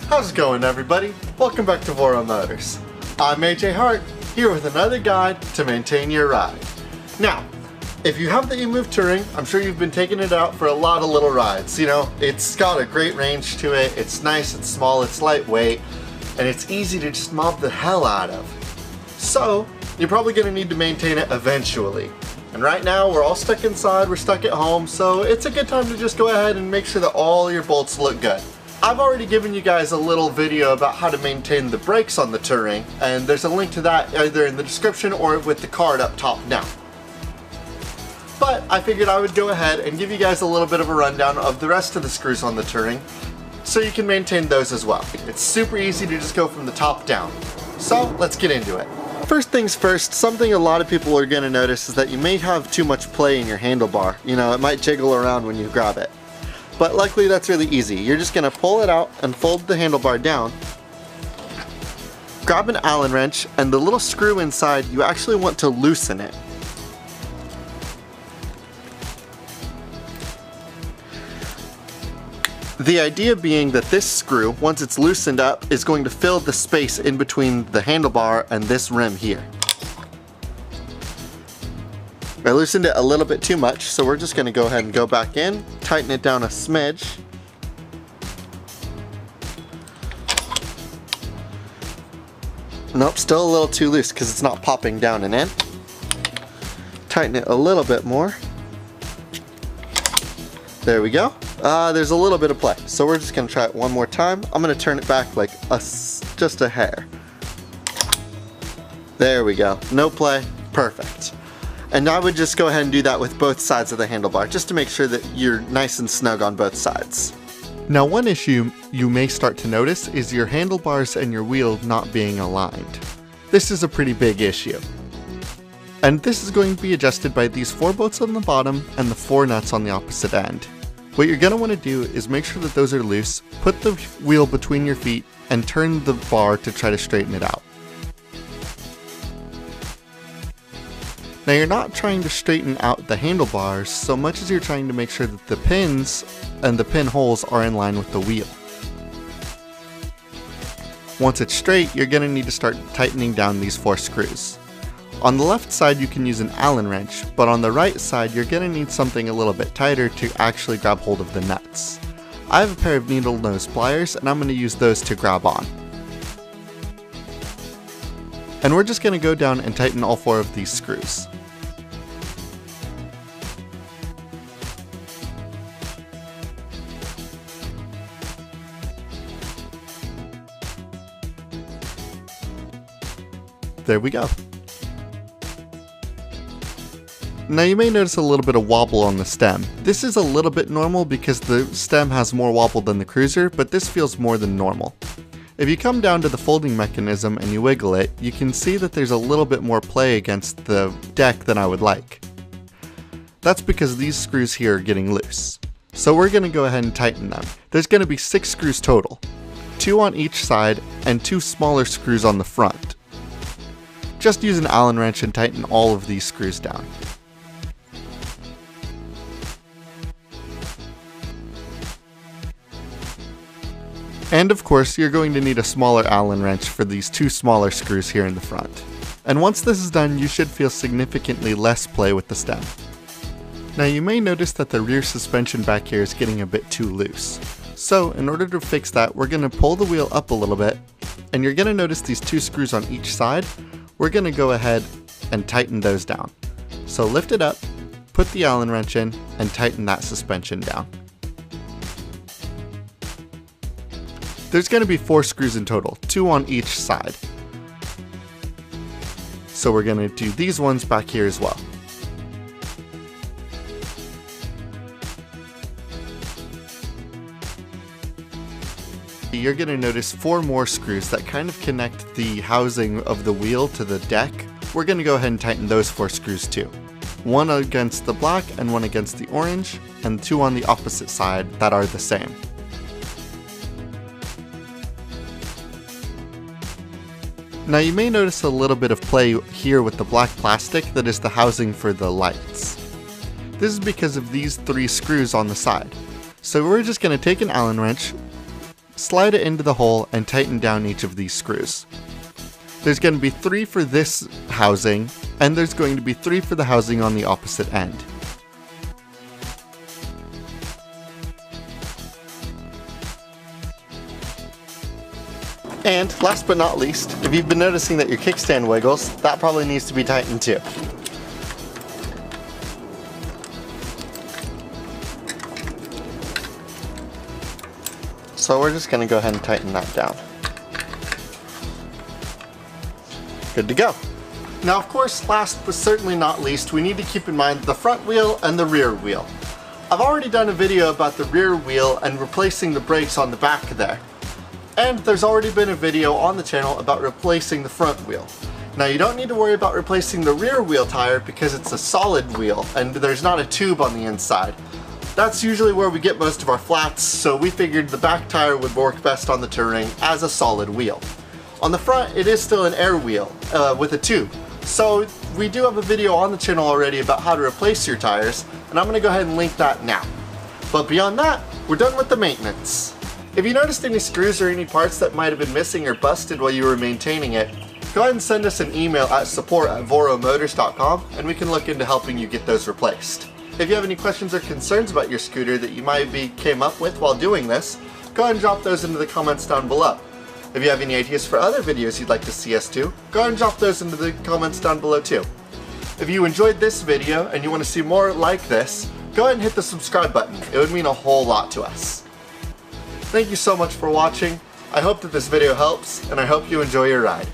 How's it going, everybody? Welcome back to Voro Motors. I'm AJ Hart, here with another guide to maintain your ride. Now, if you have the eMove Touring, I'm sure you've been taking it out for a lot of little rides. You know, it's got a great range to it, it's nice, it's small, it's lightweight, and it's easy to just mob the hell out of. So, you're probably going to need to maintain it eventually. And right now, we're all stuck inside, we're stuck at home, so it's a good time to just go ahead and make sure that all your bolts look good. I've already given you guys a little video about how to maintain the brakes on the Touring, and there's a link to that either in the description or with the card up top now. But I figured I would go ahead and give you guys a little bit of a rundown of the rest of the screws on the Touring, so you can maintain those as well. It's super easy to just go from the top down. So let's get into it. First things first, something a lot of people are going to notice is that you may have too much play in your handlebar. You know, it might jiggle around when you grab it. But luckily that's really easy. You're just going to pull it out and fold the handlebar down. Grab an Allen wrench, and the little screw inside, you actually want to loosen it. The idea being that this screw, once it's loosened up, is going to fill the space in between the handlebar and this rim here. I loosened it a little bit too much, so we're just going to go ahead and go back in, tighten it down a smidge. Nope, still a little too loose because it's not popping down and in. Tighten it a little bit more. There we go. There's a little bit of play, so we're just going to try it one more time. I'm going to turn it back like just a hair. There we go. No play. Perfect. And I would just go ahead and do that with both sides of the handlebar, just to make sure that you're nice and snug on both sides. Now, one issue you may start to notice is your handlebars and your wheel not being aligned. This is a pretty big issue. And this is going to be adjusted by these 4 bolts on the bottom and the 4 nuts on the opposite end. What you're going to want to do is make sure that those are loose, put the wheel between your feet, and turn the bar to try to straighten it out. Now, you're not trying to straighten out the handlebars so much as you're trying to make sure that the pins and the pin holes are in line with the wheel. Once it's straight, you're going to need to start tightening down these 4 screws. On the left side, you can use an Allen wrench, but on the right side, you're going to need something a little bit tighter to actually grab hold of the nuts. I have a pair of needle nose pliers, and I'm going to use those to grab on. And we're just going to go down and tighten all 4 of these screws. There we go. Now, you may notice a little bit of wobble on the stem. This is a little bit normal because the stem has more wobble than the Cruiser, but this feels more than normal. If you come down to the folding mechanism and you wiggle it, you can see that there's a little bit more play against the deck than I would like. That's because these screws here are getting loose. So we're going to go ahead and tighten them. There's going to be 6 screws total, 2 on each side and 2 smaller screws on the front. Just use an Allen wrench and tighten all of these screws down. And of course, you're going to need a smaller Allen wrench for these 2 smaller screws here in the front. And once this is done, you should feel significantly less play with the stem. Now, you may notice that the rear suspension back here is getting a bit too loose. So in order to fix that, we're going to pull the wheel up a little bit, and you're going to notice these 2 screws on each side. We're going to go ahead and tighten those down. So lift it up, put the Allen wrench in, and tighten that suspension down. There's going to be 4 screws in total, 2 on each side. So we're going to do these ones back here as well. You're going to notice 4 more screws that kind of connect the housing of the wheel to the deck. We're going to go ahead and tighten those 4 screws too. 1 against the black and 1 against the orange, and 2 on the opposite side that are the same. Now, you may notice a little bit of play here with the black plastic that is the housing for the lights. This is because of these 3 screws on the side. So we're just going to take an Allen wrench, slide it into the hole and tighten down each of these screws. There's going to be 3 for this housing, and there's going to be 3 for the housing on the opposite end. And last but not least, if you've been noticing that your kickstand wiggles, that probably needs to be tightened too. So we're just going to go ahead and tighten that down. Good to go. Now of course, last but certainly not least, we need to keep in mind the front wheel and the rear wheel. I've already done a video about the rear wheel and replacing the brakes on the back there. And there's already been a video on the channel about replacing the front wheel. Now you don't need to worry about replacing the rear wheel tire because it's a solid wheel and there's not a tube on the inside. That's usually where we get most of our flats, so we figured the back tire would work best on the Touring as a solid wheel. On the front, it is still an air wheel with a tube. So we do have a video on the channel already about how to replace your tires, and I'm going to go ahead and link that now. But beyond that, we're done with the maintenance. If you noticed any screws or any parts that might have been missing or busted while you were maintaining it, go ahead and send us an email at support@voromotors.com and we can look into helping you get those replaced. If you have any questions or concerns about your scooter that you came up with while doing this, go ahead and drop those into the comments down below. If you have any ideas for other videos you'd like to see us do, go ahead and drop those into the comments down below too. If you enjoyed this video and you want to see more like this, go ahead and hit the subscribe button. It would mean a whole lot to us. Thank you so much for watching. I hope that this video helps, and I hope you enjoy your ride.